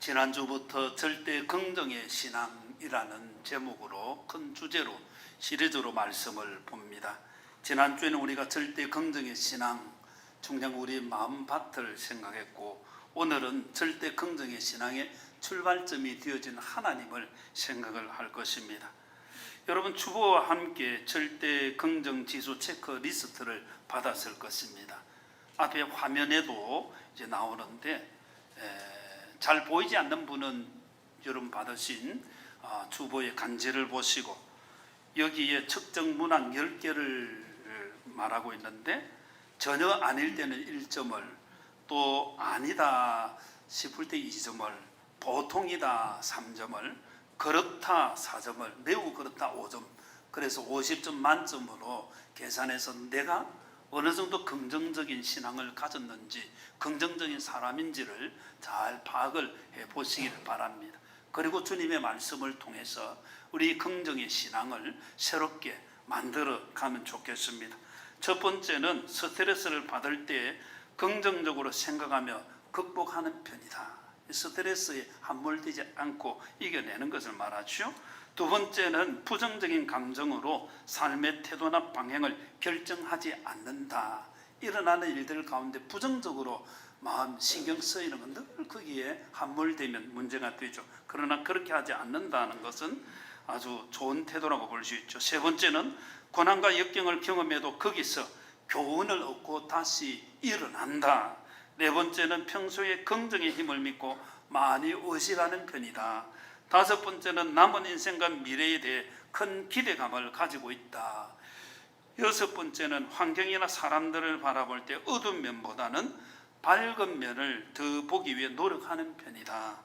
지난주부터 절대 긍정의 신앙이라는 제목으로 큰 주제로 시리즈로 말씀을 봅니다. 지난주에는 우리가 절대 긍정의 신앙, 중장 우리 마음밭을 생각했고, 오늘은 절대 긍정의 신앙의 출발점이 되어진 하나님을 생각을 할 것입니다. 여러분, 주보와 함께 절대 긍정 지수 체크리스트를 받았을 것입니다. 앞에 화면에도 이제 나오는데, 잘 보이지 않는 분은 여러분 받으신 주보의 간제를 보시고, 여기에 측정 문항 10개를 말하고 있는데, 전혀 아닐 때는 1점을, 또 아니다 싶을 때 2점을, 보통이다 3점을, 그렇다 4점을, 매우 그렇다 5점, 그래서 50점 만점으로 계산해서 내가 어느 정도 긍정적인 신앙을 가졌는지, 긍정적인 사람인지를 잘 파악을 해보시기를 바랍니다. 그리고 주님의 말씀을 통해서 우리 긍정의 신앙을 새롭게 만들어 가면 좋겠습니다. 첫 번째는 스트레스를 받을 때 긍정적으로 생각하며 극복하는 편이다. 스트레스에 함몰되지 않고 이겨내는 것을 말하죠. 두 번째는 부정적인 감정으로 삶의 태도나 방향을 결정하지 않는다. 일어나는 일들 가운데 부정적으로 마음 신경 쓰이는 건 늘 거기에 함몰되면 문제가 되죠. 그러나 그렇게 하지 않는다는 것은 아주 좋은 태도라고 볼 수 있죠. 세 번째는 고난과 역경을 경험해도 거기서 교훈을 얻고 다시 일어난다. 네 번째는 평소에 긍정의 힘을 믿고 많이 의식하는 편이다. 다섯 번째는 남은 인생과 미래에 대해 큰 기대감을 가지고 있다. 여섯 번째는 환경이나 사람들을 바라볼 때 어두운 면보다는 밝은 면을 더 보기 위해 노력하는 편이다.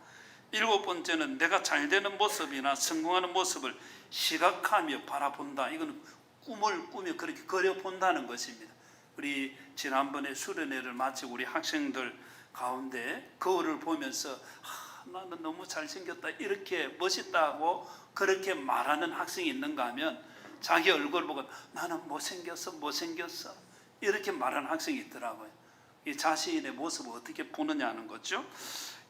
일곱 번째는 내가 잘 되는 모습이나 성공하는 모습을 시각하며 바라본다. 이건 꿈을 꾸며 그렇게 그려본다는 것입니다. 우리 지난번에 수련회를 마치고 우리 학생들 가운데 거울을 보면서 나는 너무 잘생겼다, 이렇게 멋있다고 그렇게 말하는 학생이 있는가 하면, 자기 얼굴 보고 나는 못생겼어 이렇게 말하는 학생이 있더라고요. 이 자신의 모습을 어떻게 보느냐는 거죠.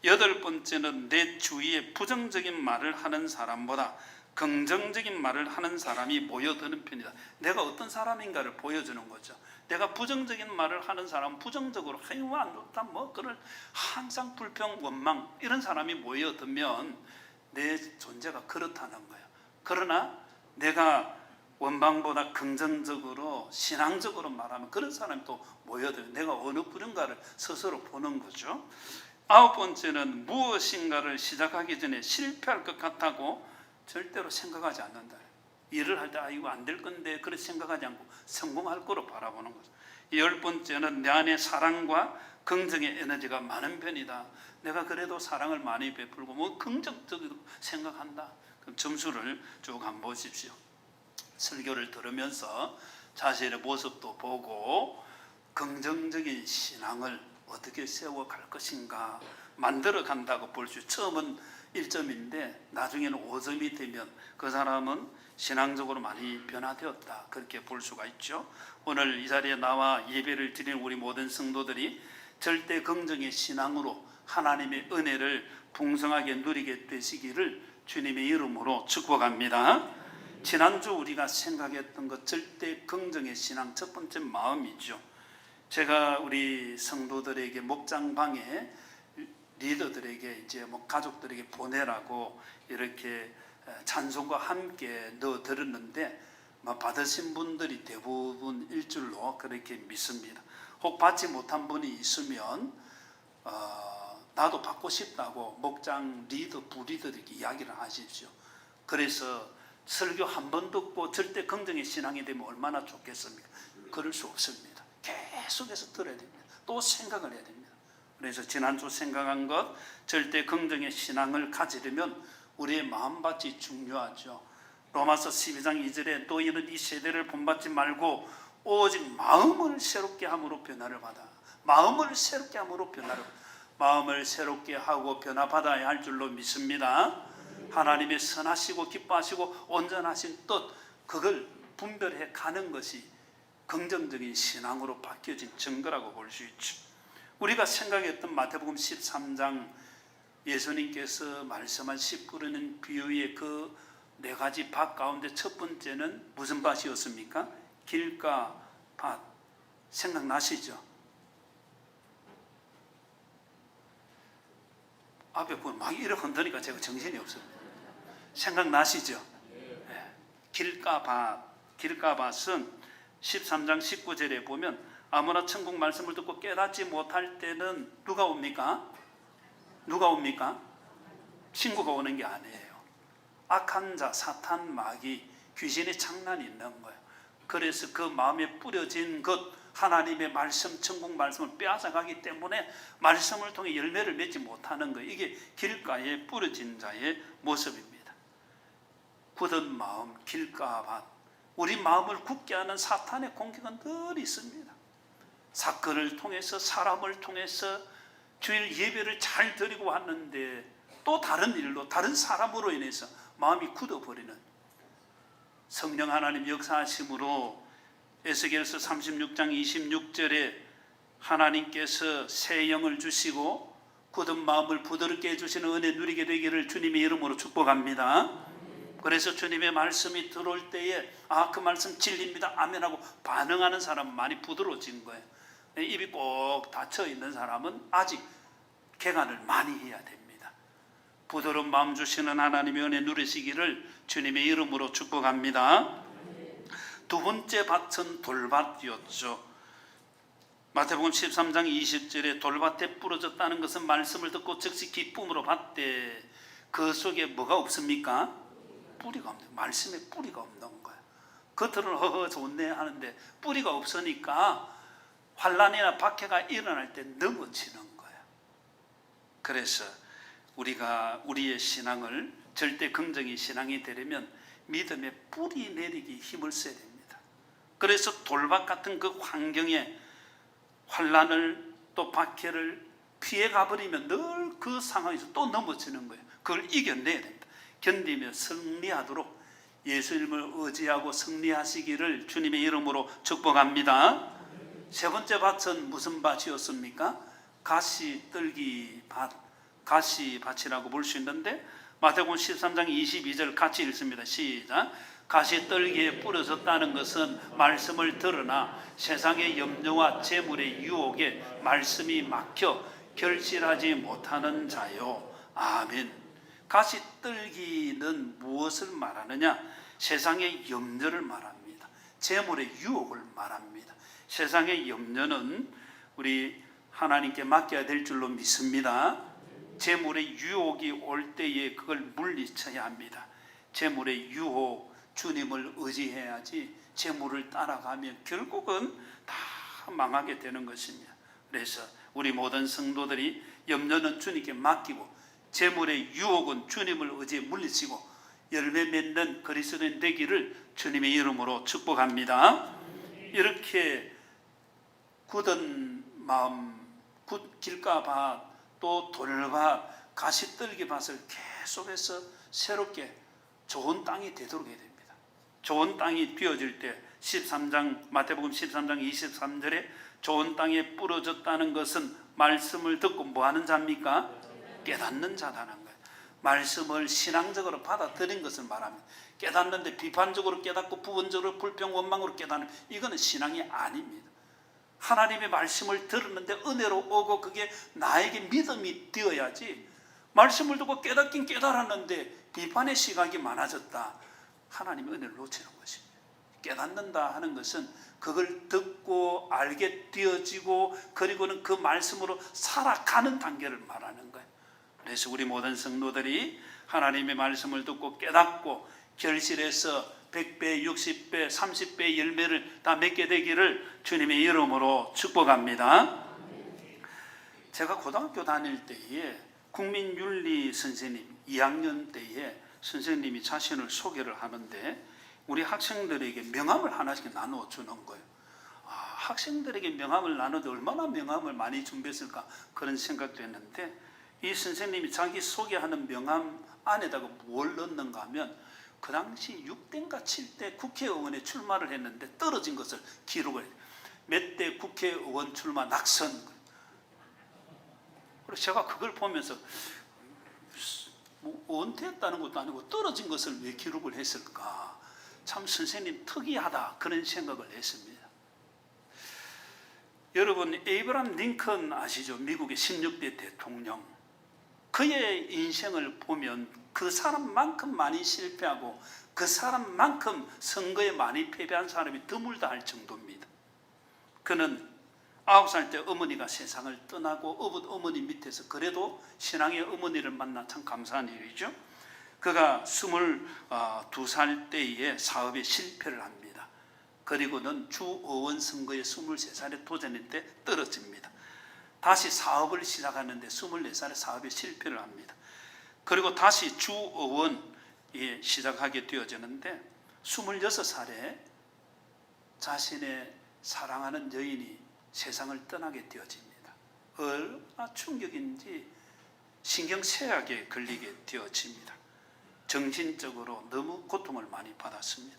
여덟 번째는 내 주위에 부정적인 말을 하는 사람보다 긍정적인 말을 하는 사람이 모여드는 편이다. 내가 어떤 사람인가를 보여주는 거죠. 내가 부정적인 말을 하는 사람은 부정적으로 안 좋다, 그럴 항상 불평, 원망, 이런 사람이 모여들면 내 존재가 그렇다는 거예요. 그러나 내가 원망보다 긍정적으로 신앙적으로 말하면 그런 사람이 또 모여들어요. 내가 어느 분인가를 스스로 보는 거죠. 아홉 번째는 무엇인가를 시작하기 전에 실패할 것 같다고 절대로 생각하지 않는다. 일을 할 때 이거 안 될 건데 그렇게 생각하지 않고 성공할 거로 바라보는 거죠. 열 번째는 내 안에 사랑과 긍정의 에너지가 많은 편이다. 내가 그래도 사랑을 많이 베풀고 긍정적으로 생각한다. 그럼 점수를 쭉 한번 보십시오. 설교를 들으면서 자신의 모습도 보고 긍정적인 신앙을 어떻게 세워갈 것인가 만들어 간다고 볼 수 있어요. 처음은 1점인데 나중에는 5점이 되면 그 사람은 신앙적으로 많이 변화되었다, 그렇게 볼 수가 있죠. 오늘 이 자리에 나와 예배를 드리는 우리 모든 성도들이 절대 긍정의 신앙으로 하나님의 은혜를 풍성하게 누리게 되시기를 주님의 이름으로 축복합니다. 지난주 우리가 생각했던 것, 절대 긍정의 신앙 첫 번째 마음이죠. 제가 우리 성도들에게 목장방에 리더들에게 이제 가족들에게 보내라고 이렇게 찬송과 함께 넣어 드렸는데 받으신 분들이 대부분일 줄로 그렇게 믿습니다. 혹 받지 못한 분이 있으면 나도 받고 싶다고 목장 리더, 부리더에게 이야기를 하십시오. 그래서 설교 한 번 듣고 절대 긍정의 신앙이 되면 얼마나 좋겠습니까? 그럴 수 없습니다. 계속해서 들어야 됩니다. 또 생각을 해야 됩니다. 그래서 지난주 생각한 것, 절대 긍정의 신앙을 가지려면 우리의 마음밭이 중요하죠. 로마서 12장 2절에 너희는 이 세대를 본받지 말고 오직 마음을 새롭게 함으로 변화를 받아. 마음을 새롭게 함으로 변화를 받아. 마음을 새롭게 하고 변화받아야 할 줄로 믿습니다. 하나님의 선하시고 기뻐하시고 온전하신 뜻, 그걸 분별해 가는 것이 긍정적인 신앙으로 바뀌어진 증거라고 볼 수 있죠. 우리가 생각했던 마태복음 13장 예수님께서 말씀한 씨 뿌리는 비유의 그 네 가지 밭 가운데 첫 번째는 무슨 밭이었습니까? 길가 밭. 생각나시죠? 앞에 보면 막 이렇게 흔드니까 제가 정신이 없어요. 생각나시죠? 네. 길가밭은 13장 19절에 보면 아무나 천국 말씀을 듣고 깨닫지 못할 때는 누가 옵니까? 누가 옵니까? 친구가 오는 게 아니에요. 악한 자, 사탄, 마귀, 귀신의 장난이 있는 거예요. 그래서 그 마음에 뿌려진 것, 하나님의 말씀, 천국 말씀을 빼앗아가기 때문에 말씀을 통해 열매를 맺지 못하는 거예요. 이게 길가에 뿌려진 자의 모습입니다. 굳은 마음, 길가밭. 우리 마음을 굳게 하는 사탄의 공격은 늘 있습니다. 사건을 통해서, 사람을 통해서 주일 예배를 잘 드리고 왔는데 또 다른 일로, 다른 사람으로 인해서 마음이 굳어버리는, 성령 하나님 역사하심으로 에스겔서 36장 26절에 하나님께서 새 영을 주시고 굳은 마음을 부드럽게 해주시는 은혜 누리게 되기를 주님의 이름으로 축복합니다. 그래서 주님의 말씀이 들어올 때에 그 말씀 진리입니다, 아멘하고 반응하는 사람은 많이 부드러워진 거예요. 입이 꼭 닫혀 있는 사람은 아직 개간을 많이 해야 됩니다. 부드러운 마음 주시는 하나님의 은혜 누리시기를 주님의 이름으로 축복합니다. 두 번째 밭은 돌밭이었죠. 마태복음 13장 20절에 돌밭에 부러졌다는 것은 말씀을 듣고 즉시 기쁨으로 받되 그 속에 뭐가 없습니까? 뿌리가 없는, 말씀에 뿌리가 없는 거예요. 겉으로는 허허 좋네 하는데 뿌리가 없으니까 환난이나 박해가 일어날 때 넘어지는 거예요. 그래서 우리가 우리의 신앙을 절대 긍정의 신앙이 되려면 믿음의 뿌리 내리기 힘을 써야 됩니다. 그래서 돌밭 같은 그 환경에 환난을 또 박해를 피해 가버리면 늘 그 상황에서 또 넘어지는 거예요. 그걸 이겨내야 됩니다. 견디며 승리하도록 예수님을 의지하고 승리하시기를 주님의 이름으로 축복합니다. 세 번째 밭은 무슨 밭이었습니까? 가시떨기 밭, 가시밭이라고 볼 수 있는데 마태복음 13장 22절 같이 읽습니다. 시작. 가시떨기에 뿌려졌다는 것은 말씀을 들으나 세상의 염려와 재물의 유혹에 말씀이 막혀 결실하지 못하는 자요. 아멘. 가시떨기는 무엇을 말하느냐? 세상의 염려를 말합니다. 재물의 유혹을 말합니다. 세상의 염려는 우리 하나님께 맡겨야 될 줄로 믿습니다. 재물의 유혹이 올 때에 그걸 물리쳐야 합니다. 재물의 유혹, 주님을 의지해야지 재물을 따라가면 결국은 다 망하게 되는 것입니다. 그래서 우리 모든 성도들이 염려는 주님께 맡기고 재물의 유혹은 주님을 의지해 물리치고 열매 맺는 그리스도인 되기를 주님의 이름으로 축복합니다. 이렇게 굳은 마음, 길가밭, 또 돌밭, 가시떨기 밭을 계속해서 새롭게 좋은 땅이 되도록 해야 됩니다. 좋은 땅이 되어질 때 13장 마태복음 13장 23절에 좋은 땅에 부러졌다는 것은 말씀을 듣고 뭐하는 자입니까? 깨닫는 자라는 거예요. 말씀을 신앙적으로 받아들인 것을 말합니다. 깨닫는데 비판적으로 깨닫고 부분적으로 불평 원망으로 깨닫는, 이거는 신앙이 아닙니다. 하나님의 말씀을 들었는데 은혜로 오고 그게 나에게 믿음이 되어야지, 말씀을 듣고 깨닫긴 깨달았는데 비판의 시각이 많아졌다, 하나님의 은혜를 놓치는 것입니다. 깨닫는다 하는 것은 그걸 듣고 알게 되어지고 그리고는 그 말씀으로 살아가는 단계를 말하는 거예요. 그래서 우리 모든 성도들이 하나님의 말씀을 듣고 깨닫고 결실해서 100배, 60배, 30배 열매를 다 맺게 되기를 주님의 이름으로 축복합니다. 제가 고등학교 다닐 때에 국민윤리 선생님 2학년 때에 선생님이 자신을 소개를 하는데 우리 학생들에게 명함을 하나씩 나누어 주는 거예요. 학생들에게 명함을 나눠도 얼마나 명함을 많이 준비했을까 그런 생각도 했는데, 이 선생님이 자기 소개하는 명함 안에다가 뭘 넣는가 하면 그 당시 6대인가 7대 국회의원에 출마를 했는데 떨어진 것을 기록을 해요. 몇 대 국회의원 출마 낙선. 그래서 제가 그걸 보면서 뭐 은퇴했다는 것도 아니고 떨어진 것을 왜 기록을 했을까? 참 선생님 특이하다 그런 생각을 했습니다. 여러분 에이브람 링컨 아시죠? 미국의 16대 대통령. 그의 인생을 보면 그 사람만큼 많이 실패하고 그 사람만큼 선거에 많이 패배한 사람이 드물다 할 정도입니다. 그는 9살 때 어머니가 세상을 떠나고 어머니 밑에서 그래도 신앙의 어머니를 만나 참 감사한 일이죠. 그가 22살 때에 사업에 실패를 합니다. 그리고는 주의원 선거에 23살에 도전했는데 떨어집니다. 다시 사업을 시작하는데 24살에 사업에 실패를 합니다. 그리고 다시 주의원에 시작하게 되어지는데 26살에 자신의 사랑하는 여인이 세상을 떠나게 되어집니다. 얼마나 충격인지 신경쇠약에 걸리게 되어집니다. 정신적으로 너무 고통을 많이 받았습니다.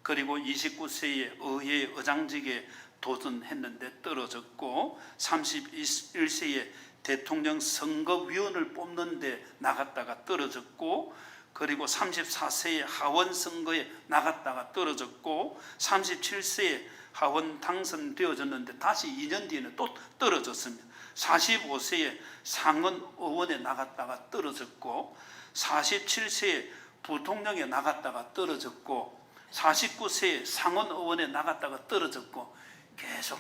그리고 29세에 의회 의장직에 도전했는데 떨어졌고 31세에 대통령 선거위원을 뽑는데 나갔다가 떨어졌고 그리고 34세에 하원 선거에 나갔다가 떨어졌고 37세에 하원 당선되어졌는데 다시 2년 뒤에는 또 떨어졌습니다. 45세에 상원 의원에 나갔다가 떨어졌고 47세에 부통령에 나갔다가 떨어졌고 49세에 상원 의원에 나갔다가 떨어졌고 계속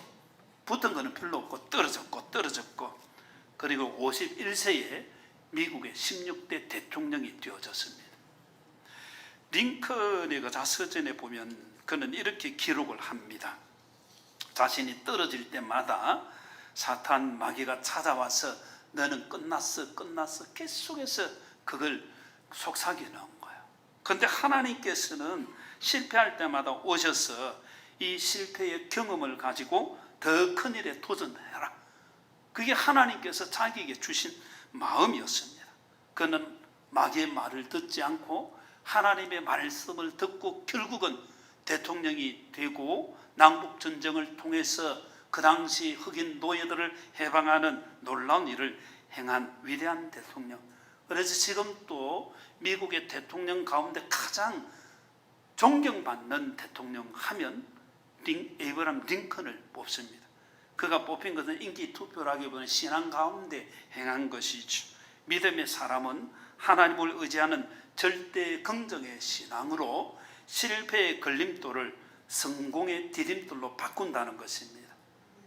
붙은 거는 별로 없고 떨어졌고 그리고 51세에 미국의 16대 대통령이 되어졌습니다. 링컨의 그 자서전에 보면 그는 이렇게 기록을 합니다. 자신이 떨어질 때마다 사탄 마귀가 찾아와서 너는 끝났어 계속해서 그걸 속삭이는 거예요. 그런데 하나님께서는 실패할 때마다 오셔서 이 실패의 경험을 가지고 더 큰 일에 도전해라. 그게 하나님께서 자기에게 주신 마음이었습니다. 그는 마귀의 말을 듣지 않고 하나님의 말씀을 듣고 결국은 대통령이 되고 남북전쟁을 통해서 그 당시 흑인 노예들을 해방하는 놀라운 일을 행한 위대한 대통령. 그래서 지금 또 미국의 대통령 가운데 가장 존경받는 대통령 하면 에이브람 링컨을 뽑습니다. 그가 뽑힌 것은 인기 투표라기보다는 신앙 가운데 행한 것이죠. 믿음의 사람은 하나님을 의지하는 절대 긍정의 신앙으로 실패의 걸림돌을 성공의 디딤돌로 바꾼다는 것입니다.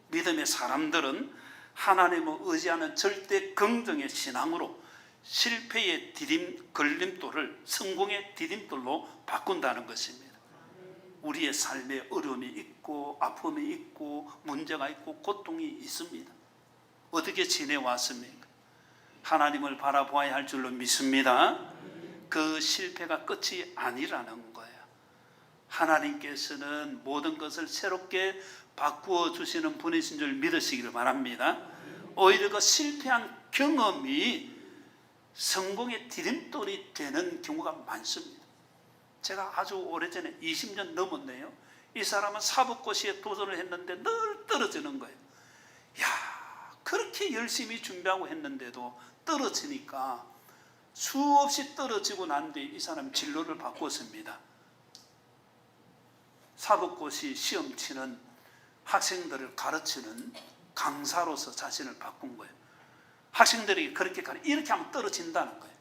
믿음의 사람들은 하나님을 의지하는 절대 긍정의 신앙으로 실패의 걸림돌을 성공의 디딤돌로 바꾼다는 것입니다. 우리의 삶에 어려움이 있고 아픔이 있고 문제가 있고 고통이 있습니다. 어떻게 지내왔습니까? 하나님을 바라보아야 할 줄로 믿습니다. 그 실패가 끝이 아니라는 거예요. 하나님께서는 모든 것을 새롭게 바꾸어 주시는 분이신 줄 믿으시기를 바랍니다. 오히려 그 실패한 경험이 성공의 디딤돌이 되는 경우가 많습니다. 제가 아주 오래전에 20년 넘었네요. 이 사람은 사법고시에 도전을 했는데 늘 떨어지는 거예요. 그렇게 열심히 준비하고 했는데도 떨어지니까 수없이 떨어지고 난 뒤에 이 사람이 진로를 바꿨습니다. 사법고시 시험 치는 학생들을 가르치는 강사로서 자신을 바꾼 거예요. 학생들이 그렇게 이렇게 하면 떨어진다는 거예요.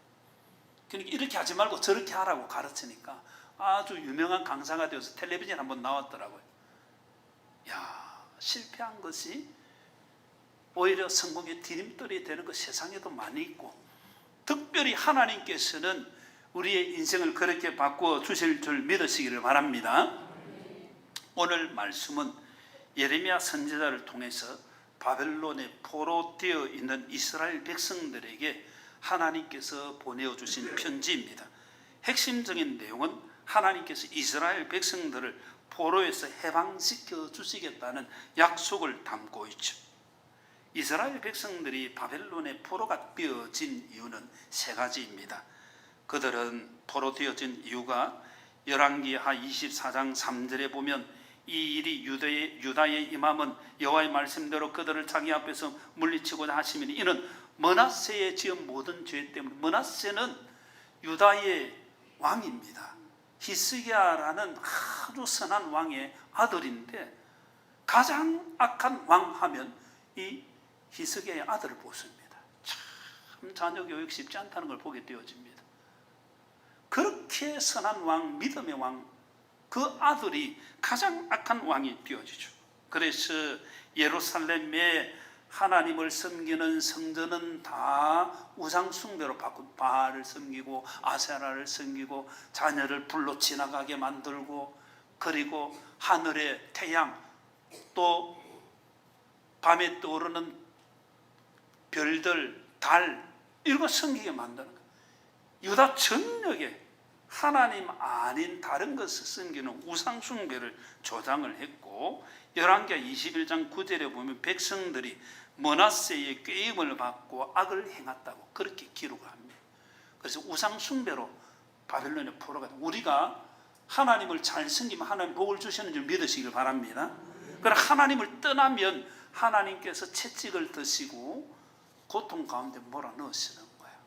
그러니까 이렇게 하지 말고 저렇게 하라고 가르치니까 아주 유명한 강사가 되어서 텔레비전에 한번 나왔더라고요. 실패한 것이 오히려 성공의 디딤돌이 되는 것 세상에도 많이 있고, 특별히 하나님께서는 우리의 인생을 그렇게 바꾸어 주실 줄 믿으시기를 바랍니다. 오늘 말씀은 예레미야 선지자를 통해서 바벨론에 포로되어 있는 이스라엘 백성들에게 하나님께서 보내주신 편지입니다. 핵심적인 내용은 하나님께서 이스라엘 백성들을 포로에서 해방시켜 주시겠다는 약속을 담고 있죠. 이스라엘 백성들이 바벨론의 포로가 되어진 이유는 세 가지입니다. 그들은 포로되어진 이유가 열왕기하 24장 3절에 보면 이 일이 유다에 임함은 여호와의 말씀대로 그들을 자기 앞에서 물리치고자 하심이니 이는 므낫세의 지은 모든 죄 때문에. 므낫세는 유다의 왕입니다. 히스기야라는 아주 선한 왕의 아들인데 가장 악한 왕 하면 이 히스기야의 아들을 보습니다. 참 자녀 교육 쉽지 않다는 걸 보게 되어집니다. 그렇게 선한 왕, 믿음의 왕, 그 아들이 가장 악한 왕이 되어지죠. 그래서 예루살렘에 하나님을 섬기는 성전은 다 우상 숭배로 바꾸고 바알을 섬기고 아세라를 섬기고 자녀를 불로 지나가게 만들고, 그리고 하늘의 태양 또 밤에 떠오르는 별들, 달 이런 거 섬기게 만드는 거예요. 유다 전역에 하나님 아닌 다른 것을 섬기는 우상 숭배를 조장을 했고, 열왕기하 21장 9절에 보면 백성들이 므낫세의 꾀임을 받고 악을 행했다고 그렇게 기록을 합니다. 그래서 우상 숭배로 바벨론에 포로가 된, 우리가 하나님을 잘 섬기면 하나님 복을 주시는 줄 믿으시길 바랍니다. 그러나 하나님을 떠나면 하나님께서 채찍을 드시고 고통 가운데 몰아넣으시는 거예요.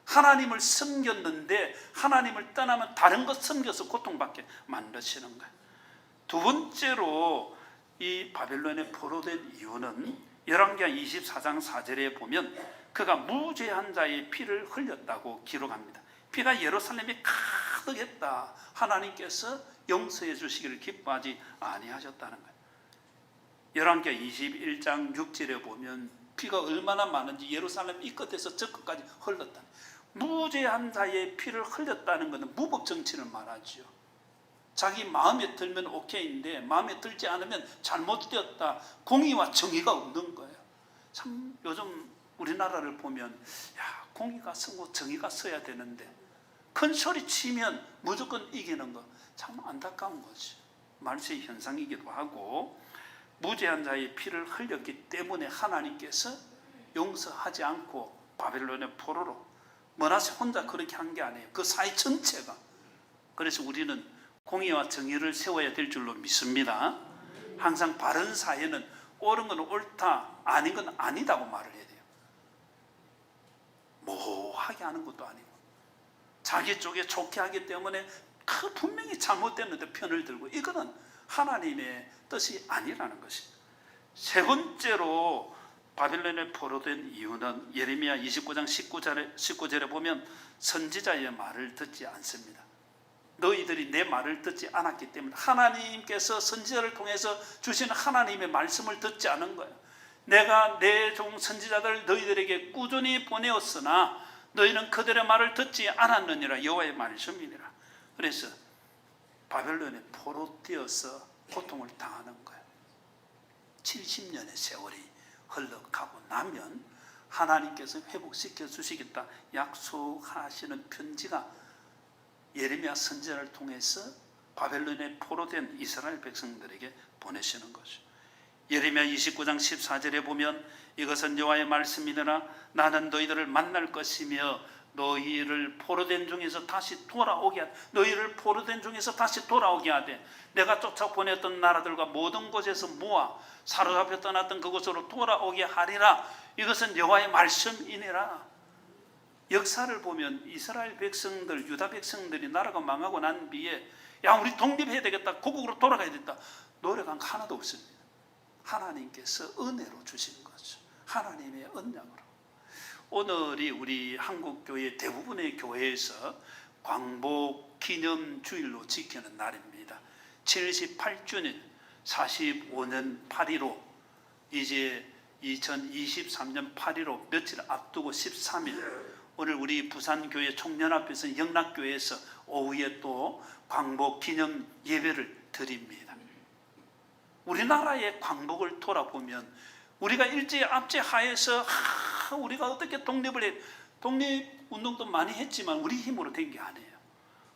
하나님을 섬겼는데 하나님을 떠나면 다른 것 섬겨서 고통받게 만드시는 거예요. 두 번째로 이 바벨론에 포로된 이유는 열왕기하 24장 4절에 보면 그가 무죄한 자의 피를 흘렸다고 기록합니다. 피가 예루살렘에 가득했다. 하나님께서 용서해 주시기를 기뻐하지 아니하셨다는 거예요. 열왕기하 21장 6절에 보면 피가 얼마나 많은지 예루살렘 이 끝에서 저 끝까지 흘렀다. 무죄한 자의 피를 흘렸다는 것은 무법 정치를 말하죠. 자기 마음에 들면 오케이인데 마음에 들지 않으면 잘못되었다. 공의와 정의가 없는 거예요. 참 요즘 우리나라를 보면 야, 공의가 서고 정의가 서야 되는데 큰 소리 치면 무조건 이기는 거 참 안타까운 거죠. 말세의 현상이기도 하고, 무죄한 자의 피를 흘렸기 때문에 하나님께서 용서하지 않고 바벨론의 포로로, 므낫세 혼자 그렇게 한 게 아니에요. 그 사회 전체가. 그래서 우리는 공의와 정의를 세워야 될 줄로 믿습니다. 항상 바른 사회는 옳은 건 옳다, 아닌 건 아니다고 말을 해야 돼요. 모호하게 하는 것도 아니고 자기 쪽에 좋게 하기 때문에 분명히 잘못됐는데 편을 들고, 이거는 하나님의 뜻이 아니라는 것입니다. 세 번째로 바벨론에 포로된 이유는 예레미야 29장 19절에 보면 선지자의 말을 듣지 않습니다. 너희들이 내 말을 듣지 않았기 때문에, 하나님께서 선지자를 통해서 주시는 하나님의 말씀을 듣지 않은 거예요. 내가 내 종 선지자들 너희들에게 꾸준히 보내었으나 너희는 그들의 말을 듣지 않았느니라. 여호와의 말씀이니라. 그래서 바벨론에 포로되어서 고통을 당하는 거예요. 70년의 세월이 흘러가고 나면 하나님께서 회복시켜 주시겠다 약속하시는 편지가 예레미야 선지자를 통해서 바벨론에 포로된 이스라엘 백성들에게 보내시는 거죠. 예레미야 29장 14절에 보면 이것은 여호와의 말씀이니라. 나는 너희들을 만날 것이며 너희를 포로된 중에서 다시 돌아오게 하되, 너희를 포로된 중에서 다시 돌아오게 하되 내가 쫓아보냈던 나라들과 모든 곳에서 모아 사로잡혀 떠났던 그곳으로 돌아오게 하리라. 이것은 여호와의 말씀이니라. 역사를 보면 이스라엘 백성들, 유다 백성들이 나라가 망하고 난 뒤에 야, 우리 독립해야 되겠다, 고국으로 돌아가야 된다, 노력한 거 하나도 없습니다. 하나님께서 은혜로 주신 거죠. 하나님의 언약으로. 오늘이 우리 한국교회 대부분의 교회에서 광복 기념주일로 지키는 날입니다. 78주년 45년 8.15, 이제 2023년 8.15 며칠 앞두고 13일 오늘 우리 부산교회 총연합에서 영락교회에서 오후에 또 광복 기념 예배를 드립니다. 우리나라의 광복을 돌아보면 우리가 일제압제 하에서 우리가 어떻게 독립을 해, 독립운동도 많이 했지만 우리 힘으로 된 게 아니에요.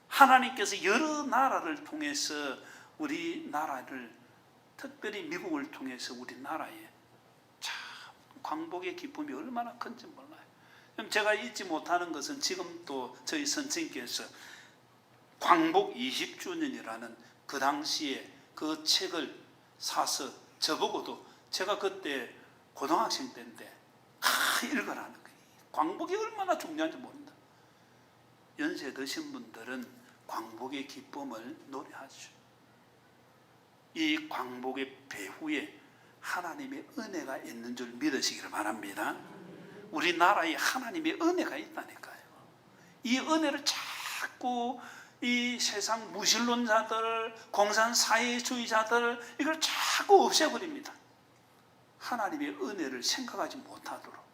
하나님께서 여러 나라를 통해서 우리나라를, 특별히 미국을 통해서 우리나라에 참 광복의 기쁨이 얼마나 큰지 몰라요. 제가 잊지 못하는 것은 지금 또 저희 선생님께서 광복 20주년이라는 그 당시에 그 책을 사서 저보고도, 제가 그때 고등학생 때인데 다 읽으라는 거예요. 광복이 얼마나 중요한지 모른다. 연세 드신 분들은 광복의 기쁨을 노래하죠. 이 광복의 배후에 하나님의 은혜가 있는 줄 믿으시기를 바랍니다. 우리나라에 하나님의 은혜가 있다니까요. 이 은혜를 자꾸 이 세상 무신론자들, 공산사회주의자들 이걸 자꾸 없애버립니다. 하나님의 은혜를 생각하지 못하도록.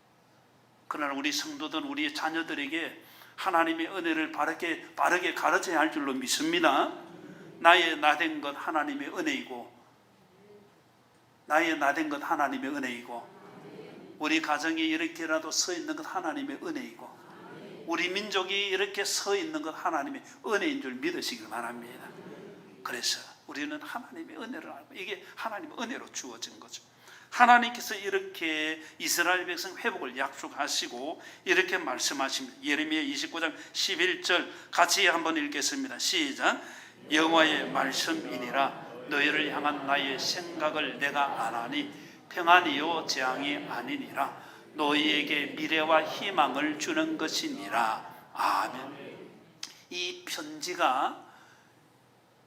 그러나 우리 성도들, 우리 자녀들에게 하나님의 은혜를 바르게 가르쳐야 할 줄로 믿습니다. 나의 나된 것 하나님의 은혜이고, 나의 나된 것 하나님의 은혜이고, 우리 가정이 이렇게라도 서 있는 것 하나님의 은혜이고, 우리 민족이 이렇게 서 있는 것 하나님의 은혜인 줄 믿으시길 바랍니다. 그래서 우리는 하나님의 은혜를 알고, 이게 하나님의 은혜로 주어진 거죠. 하나님께서 이렇게 이스라엘 백성 회복을 약속하시고 이렇게 말씀하십니다. 예레미야 29장 11절 같이 한번 읽겠습니다. 시작. 여호와의 말씀이니라. 너희를 향한 나의 생각을 내가 아나니 평안이요 재앙이 아니니라. 너희에게 미래와 희망을 주는 것이니라. 아멘. 이 편지가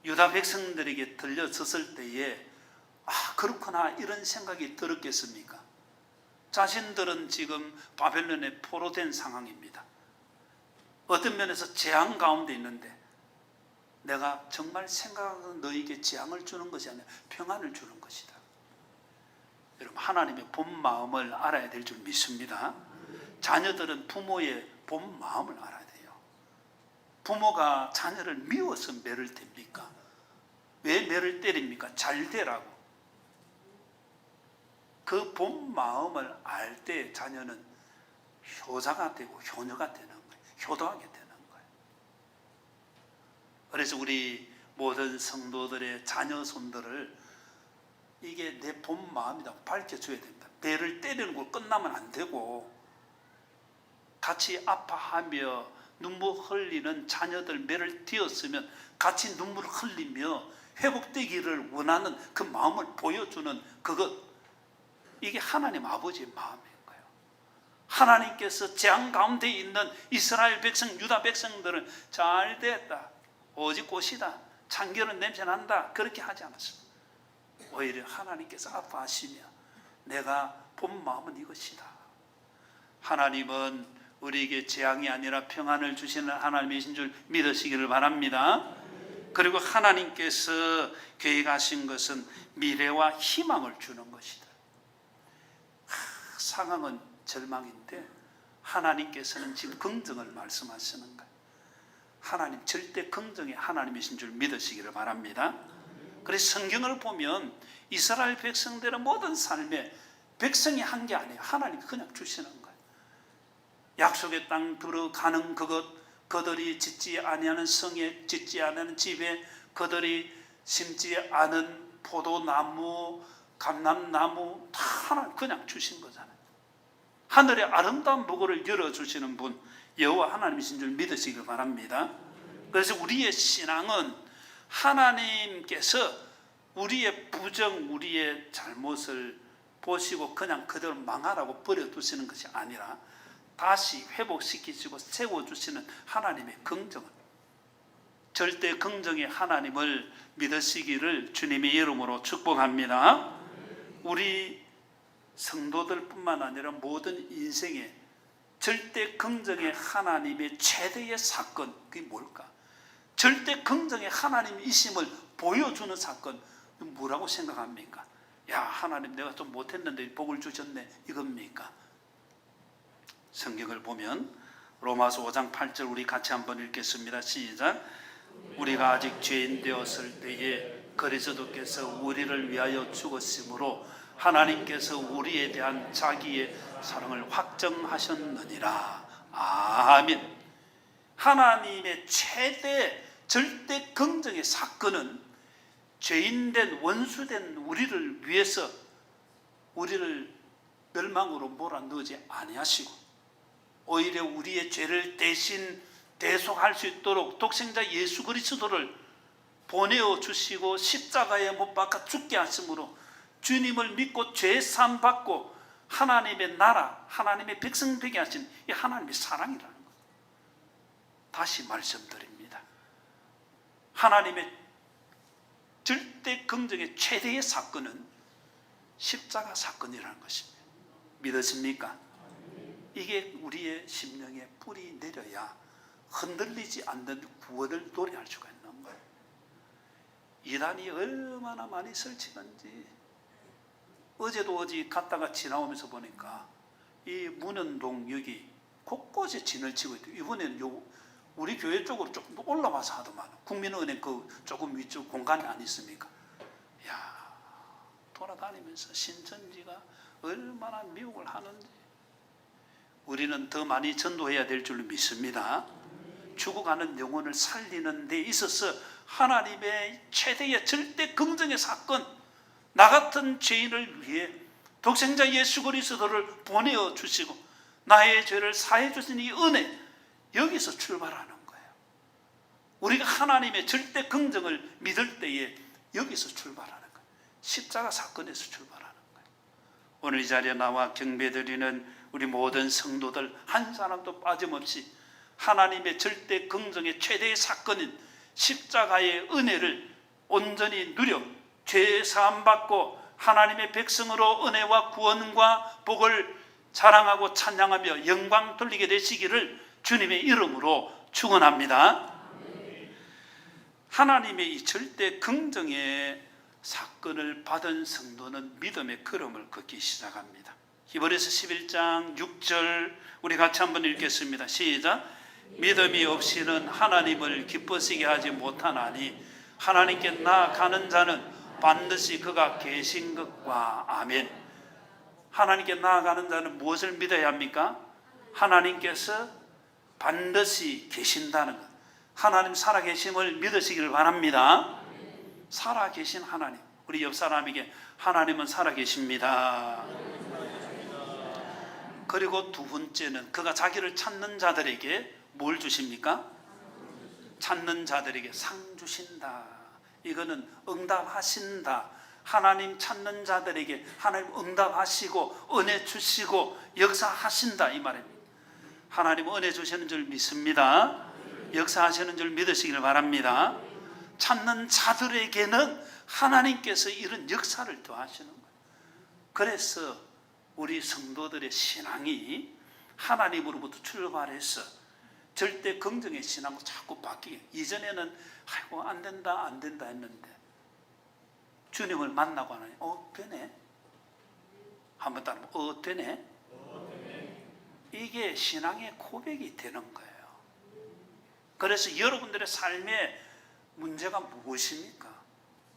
유다 백성들에게 들려졌을 때에 그렇구나 이런 생각이 들었겠습니까? 자신들은 지금 바벨론에 포로된 상황입니다. 어떤 면에서 재앙 가운데 있는데 내가 정말 생각하는 너희에게 재앙을 주는 것이 아니라 평안을 주는 것이다. 여러분, 하나님의 본 마음을 알아야 될 줄 믿습니다. 자녀들은 부모의 본 마음을 알아야 돼요. 부모가 자녀를 미워서 매를 댑니까? 왜 매를 때립니까? 잘 되라고. 그 본 마음을 알 때 자녀는 효자가 되고 효녀가 되는 거예요. 효도하게 되는 거예요. 그래서 우리 모든 성도들의 자녀 손들을 이게 내 본 마음이다 밝혀줘야 됩니다. 배를 때리는 걸 끝나면 안 되고, 같이 아파하며 눈물 흘리는 자녀들 매를 띄었으면 같이 눈물을 흘리며 회복되기를 원하는 그 마음을 보여주는 그것, 이게 하나님 아버지의 마음인 거예요. 하나님께서 재앙 가운데 있는 이스라엘 백성, 유다 백성들은 잘 됐다, 오직 꽃이다, 참기름 냄새 난다, 그렇게 하지 않았습니다. 오히려 하나님께서 아파하시며 내가 본 마음은 이것이다. 하나님은 우리에게 재앙이 아니라 평안을 주시는 하나님이신 줄 믿으시기를 바랍니다. 그리고 하나님께서 계획하신 것은 미래와 희망을 주는 것이다. 상황은 절망인데 하나님께서는 지금 긍정을 말씀하시는 거예요. 하나님 절대 긍정의 하나님이신 줄 믿으시기를 바랍니다. 그래서 성경을 보면 이스라엘 백성들의 모든 삶에 백성이 한 게 아니에요. 하나님이 그냥 주시는 거예요. 약속의 땅 들어가는 그것, 그들이 짓지 아니하는 성에, 짓지 않은 집에, 그들이 심지 않은 포도나무, 감람나무 다 하나님 그냥 주신 거잖아요. 하늘의 아름다운 보고를 열어주시는 분 여호와 하나님이신 줄 믿으시길 바랍니다. 그래서 우리의 신앙은 하나님께서 우리의 부정, 우리의 잘못을 보시고 그냥 그대로 망하라고 버려두시는 것이 아니라 다시 회복시키시고 세워주시는 하나님의 긍정을, 절대 긍정의 하나님을 믿으시기를 주님의 이름으로 축복합니다. 우리 성도들뿐만 아니라 모든 인생에 절대 긍정의 하나님의 최대의 사건, 그게 뭘까? 절대 긍정의 하나님이심을 보여주는 사건, 뭐라고 생각합니까? 야, 하나님 내가 좀 못했는데 복을 주셨네, 이겁니까? 성경을 보면 로마서 5장 8절 우리 같이 한번 읽겠습니다. 시작. 우리가 아직 죄인 되었을 때에 그리스도께서 우리를 위하여 죽으심으로 하나님께서 우리에 대한 자기의 사랑을 확정하셨느니라. 아멘. 하나님의 최대 절대 긍정의 사건은 죄인된 원수된 우리를 위해서 우리를 멸망으로 몰아넣지 아니하시고 오히려 우리의 죄를 대신 대속할 수 있도록 독생자 예수 그리스도를 보내어 주시고 십자가에 못 박아 죽게 하심으로 주님을 믿고 죄 사함 받고 하나님의 나라, 하나님의 백성 되게 하신 이 하나님의 사랑이라는 것. 다시 말씀드립니다. 하나님의 절대 긍정의 최대의 사건은 십자가 사건이라는 것입니다. 믿으십니까? 이게 우리의 심령에 뿌리 내려야 흔들리지 않는 구원을 노래할 수가 있는 거예요. 이단이 얼마나 많이 설치는지 어제도 어디 갔다가 지나오면서 보니까 이 문현동 여기 곳곳에 진을 치고 있대요. 이번에는 우리 교회 쪽으로 조금 올라와서 하더만 국민은행 그 조금 위쪽 공간이 안 있습니까? 야, 돌아다니면서 신천지가 얼마나 미혹을 하는지 우리는 더 많이 전도해야 될 줄 믿습니다. 죽어가는 영혼을 살리는 데 있어서 하나님의 최대의 절대 긍정의 사건, 나 같은 죄인을 위해 독생자 예수 그리스도를 보내어 주시고 나의 죄를 사해 주신 이 은혜, 여기서 출발하는 거예요. 우리가 하나님의 절대 긍정을 믿을 때에 여기서 출발하는 거예요. 십자가 사건에서 출발하는 거예요. 오늘 이 자리에 나와 경배드리는 우리 모든 성도들 한 사람도 빠짐없이 하나님의 절대 긍정의 최대의 사건인 십자가의 은혜를 온전히 누려 죄 사함 받고 하나님의 백성으로 은혜와 구원과 복을 자랑하고 찬양하며 영광 돌리게 되시기를 주님의 이름으로 축원합니다. 하나님의 이 절대 긍정의 사건을 받은 성도는 믿음의 걸음을 걷기 시작합니다. 히브리서 11장 6절 우리 같이 한번 읽겠습니다. 시작. 믿음이 없이는 하나님을 기쁘시게 하지 못하나니 하나님께 나아가는 자는 반드시 그가 계신 것과 아멘. 하나님께 나아가는 자는 무엇을 믿어야 합니까? 하나님께서 반드시 계신다는 것, 하나님 살아계심을 믿으시기를 바랍니다. 살아계신 하나님, 우리 옆 사람에게 하나님은 살아계십니다. 그리고 두 번째는 그가 자기를 찾는 자들에게 뭘 주십니까? 찾는 자들에게 상 주신다. 이거는 응답하신다. 하나님 찾는 자들에게 하나님 응답하시고 은혜 주시고 역사하신다 이 말입니다. 하나님 은혜 주시는 줄 믿습니다. 역사하시는 줄 믿으시길 바랍니다. 찾는 자들에게는 하나님께서 이런 역사를 더하시는 거예요. 그래서 우리 성도들의 신앙이 하나님으로부터 출발해서 절대 긍정의 신앙으로 자꾸 바뀌게. 이전에는 아이고 안 된다 했는데 주님을 만나고 하니 되네. 한번 따라하면 되네. 이게 신앙의 고백이 되는 거예요. 그래서 여러분들의 삶의 문제가 무엇입니까?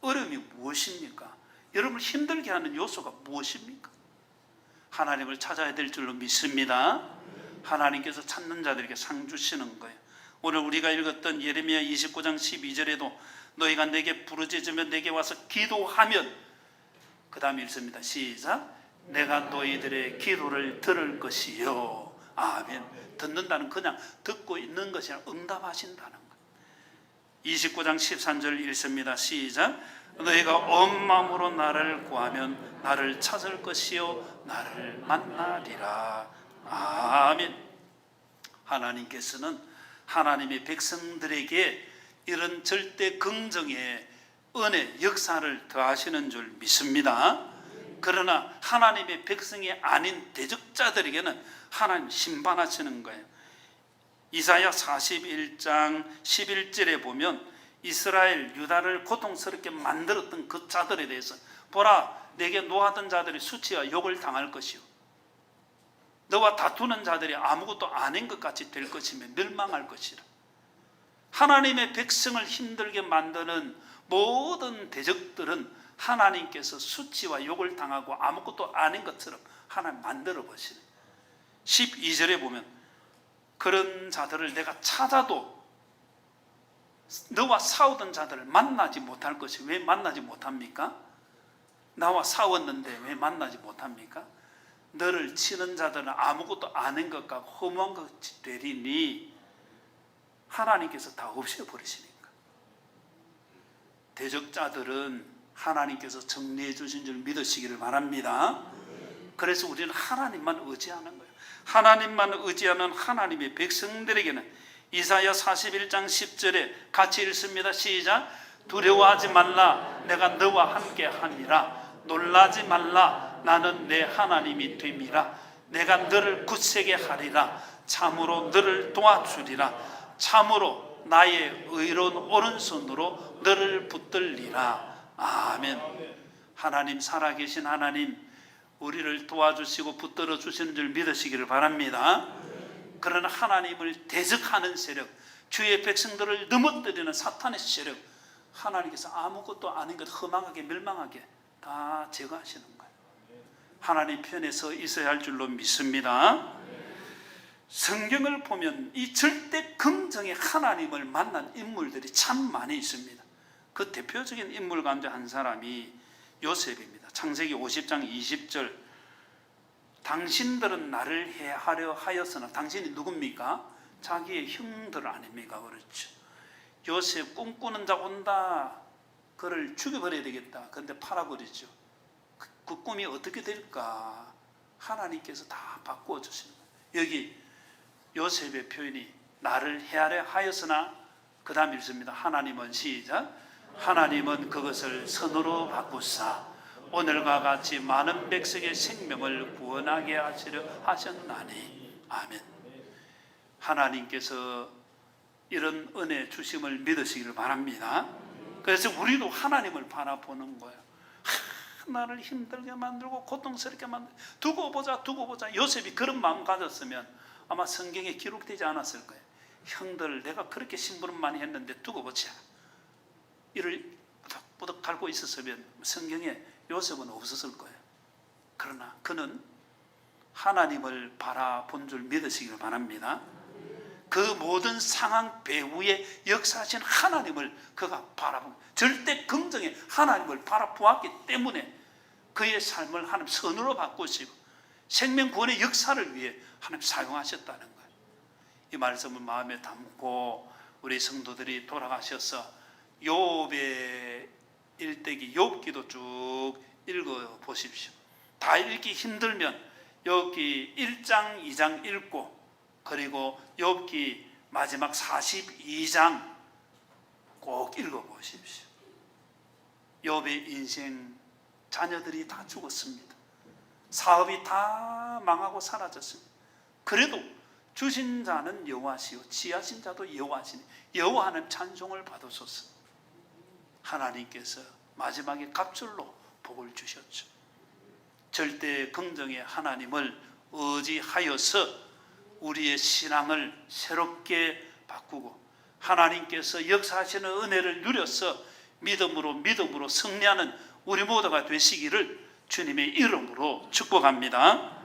어려움이 무엇입니까? 여러분을 힘들게 하는 요소가 무엇입니까? 하나님을 찾아야 될 줄로 믿습니다. 하나님께서 찾는 자들에게 상 주시는 거예요. 오늘 우리가 읽었던 예레미야 29장 12절에도 너희가 내게 부르짖으며 내게 와서 기도하면, 그 다음에 읽습니다. 시작. 내가 너희들의 기도를 들을 것이요. 아멘. 듣는다는 그냥 듣고 있는 것이 아니라 응답하신다는 거예요. 29장 13절 읽습니다. 시작. 너희가 온 마음으로 나를 구하면 나를 찾을 것이요 나를 만나리라. 아멘. 하나님께서는 하나님의 백성들에게 이런 절대 긍정의 은혜, 역사를 더하시는 줄 믿습니다. 그러나 하나님의 백성이 아닌 대적자들에게는 하나님 심판하시는 거예요. 이사야 41장 11절에 보면 이스라엘, 유다를 고통스럽게 만들었던 그 자들에 대해서 보라, 내게 노하던 자들이 수치와 욕을 당할 것이요 너와 다투는 자들이 아무것도 아닌 것 같이 될 것이며 멸망할 것이라. 하나님의 백성을 힘들게 만드는 모든 대적들은 하나님께서 수치와 욕을 당하고 아무것도 아닌 것처럼 하나님 만들어 버리시네. 12절에 보면 그런 자들을 내가 찾아도 너와 싸우던 자들을 만나지 못할 것이. 왜 만나지 못합니까? 나와 싸웠는데 왜 만나지 못합니까? 너를 치는 자들은 아무것도 아닌 것 같고 허무한 것이 되리니 하나님께서 다 없애버리시니까. 대적자들은 하나님께서 정리해 주신 줄 믿으시기를 바랍니다. 그래서 우리는 하나님만 의지하는 거예요. 하나님만 의지하는 하나님의 백성들에게는 이사야 41장 10절에 같이 읽습니다. 시작. 두려워하지 말라, 내가 너와 함께 하니라. 놀라지 말라, 나는 내 하나님이 됨이라. 내가 너를 굳세게 하리라. 참으로 너를 도와주리라. 참으로 나의 의로운 오른손으로 너를 붙들리라. 아멘. 하나님, 살아계신 하나님, 우리를 도와주시고 붙들어 주시는 줄 믿으시기를 바랍니다. 그러나 하나님을 대적하는 세력, 주의 백성들을 넘어뜨리는 사탄의 세력, 하나님께서 아무것도 아닌 것 허망하게 멸망하게 다 제거하시는 거예요. 하나님 편에 서 있어야 할 줄로 믿습니다. 성경을 보면 이 절대 긍정의 하나님을 만난 인물들이 참 많이 있습니다. 그 대표적인 인물 가운데 한 사람이 요셉입니다. 창세기 50장 20절, 당신들은 나를 해하려 하였으나, 당신이 누굽니까? 자기의 형들 아닙니까? 그렇죠. 요셉 꿈꾸는 자 온다, 그를 죽여버려야 되겠다. 그런데 팔아버리죠. 그 꿈이 어떻게 될까? 하나님께서 다 바꾸어 주시는 거예요. 여기 요셉의 표현이 나를 해하려 하였으나, 그 다음 읽습니다. 하나님은 시작. 하나님은 그것을 선으로 바꾸사 오늘과 같이 많은 백성의 생명을 구원하게 하시려 하셨나니. 아멘. 하나님께서 이런 은혜 주심을 믿으시기를 바랍니다. 그래서 우리도 하나님을 바라보는 거예요. 나를 힘들게 만들고 고통스럽게 만들고 두고 보자. 요셉이 그런 마음 가졌으면 아마 성경에 기록되지 않았을 거예요. 형들, 내가 그렇게 심부름 많이 했는데 두고 보자, 이를 부덕부덕 갈고 있었으면 성경에 요셉은 없었을 거예요. 그러나 그는 하나님을 바라본 줄 믿으시길 바랍니다. 그 모든 상황 배후에 역사하신 하나님을 그가 바라본, 절대 긍정의 하나님을 바라보았기 때문에 그의 삶을 하나님 선으로 바꾸시고 생명 구원의 역사를 위해 하나님 사용하셨다는 거예요. 이 말씀을 마음에 담고 우리 성도들이 돌아가셔서 욥의 일대기, 욥기도 쭉 읽어보십시오. 다 읽기 힘들면 욥기 1장 2장 읽고, 그리고 욥기 마지막 42장 꼭 읽어보십시오. 욥의 인생, 자녀들이 다 죽었습니다. 사업이 다 망하고 사라졌습니다. 그래도 주신 자는 여호와시요 취하신 자도 여호와시니 여호와 하나님 찬송을 받으소서. 하나님께서 마지막에 갑절로 복을 주셨죠. 절대 긍정의 하나님을 의지하여서 우리의 신앙을 새롭게 바꾸고 하나님께서 역사하시는 은혜를 누려서 믿음으로 승리하는 우리 모두가 되시기를 주님의 이름으로 축복합니다.